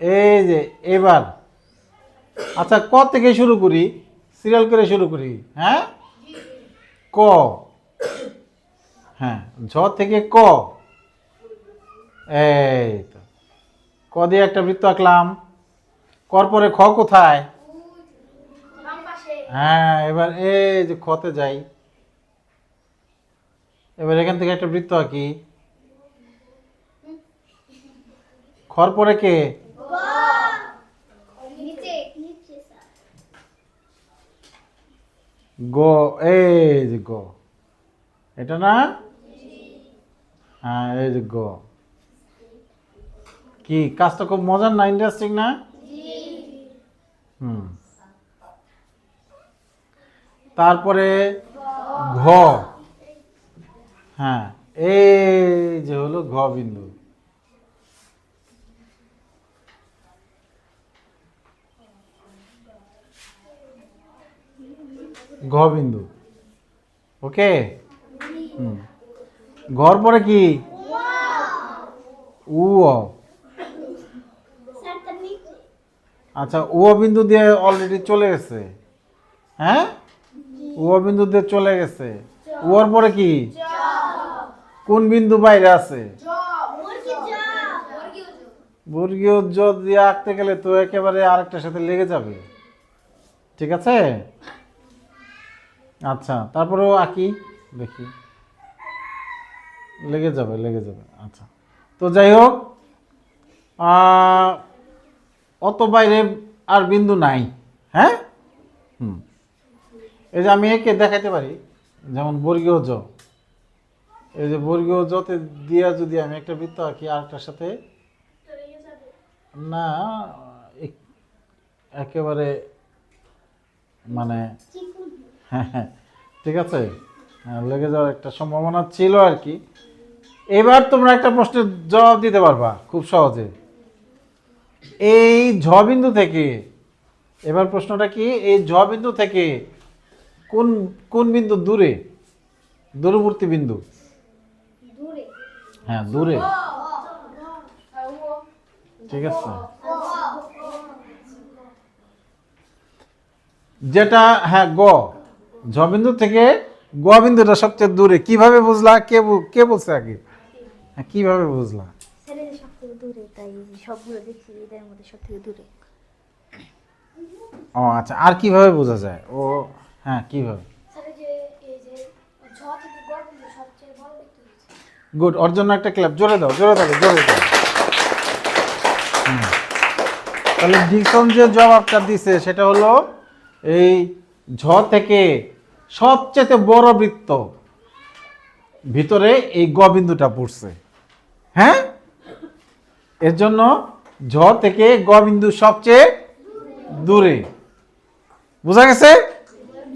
এই যে এবার আচ্ছা ক থেকে শুরু করি, সিরিয়াল করে শুরু করি। হ্যাঁ, ক। হ্যাঁ, ঝ থেকে ক। এই তো ক দিয়ে একটা বৃত্ত আঁকলাম। কর পরে খ কোথায়? হ্যাঁ, এবার এই যে খতে যাই। এবার এখান থেকে একটা বৃত্ত আঁকি। খর পরে কে? গ। এই যে গ, এটা না? হ্যাঁ, এই যে গ। কি কাজটা খুব মজার না, ইন্টারেস্টিং না? হুম। তারপরে ঘ। হ্যাঁ, এই যে হলো ঘ বিন্দু। ঘ বিন্দু। ওকে। হুম। ঘর পরে কি? উ অ। আচ্ছা, ও বিন্দু দিয়ে অলরেডি চলে গেছে। হ্যাঁ, ও বিন্দু দিয়ে চলে গেছে। ওর পরে কি? কোন বিন্দু বাইরে আছে? বর্গীয় জ দিয়ে আঁকতে গেলে তো একেবারে আরেকটার সাথে লেগে যাবে। ঠিক আছে। আচ্ছা, তারপরেও আঁকি, দেখি। লেগে যাবে, লেগে যাবে। আচ্ছা, তো যাই হোক, অত বাইরে আর বিন্দু নাই। হ্যাঁ। হুম। এই যে আমি একে দেখাইতে পারি, যেমন বর্গীয় জ। এই যে বর্গীয় জতে দিয়া যদি আমি একটা বৃত্ত আঁকি আরেকটার সাথে, না একেবারে মানে হ্যাঁ হ্যাঁ, ঠিক আছে। হ্যাঁ, লেগে যাওয়ার একটা সম্ভাবনা ছিল আর কি। এবার তোমরা একটা প্রশ্নের জবাব দিতে পারবা খুব সহজে। এই ঝ বিন্দু থেকে, এবার প্রশ্নটা কি, এই ঝ বিন্দু থেকে কোন কোন বিন্দু দূরে? দূরবর্তী বিন্দু। হ্যাঁ, দূরে। ঠিক আছে। যেটা, হ্যাঁ, গ। ঝ বিন্দু থেকে গ বিন্দুটা সবচেয়ে দূরে। কিভাবে বুঝলা? কে বলছে আগে? হ্যাঁ, কিভাবে বুঝলা? ও আচ্ছা, আর কিভাবে বোঝা যায়? ও হ্যাঁ, কিভাবে? গুড, ওর জন্য একটা ক্লাব। জোরে দাও, জোরে দাও, জোরে দাও। তাহলে ডিকসন যে জবাবটা দিছে সেটা হলো এই ঝ থেকে সবচেয়ে বড় বৃত্ত ভিতরে এই গ বিন্দুটা পড়ছে। হ্যাঁ, এর জন্য ঝ থেকে গ বিন্দু সবচেয়ে দূরে। বোঝা গেছে?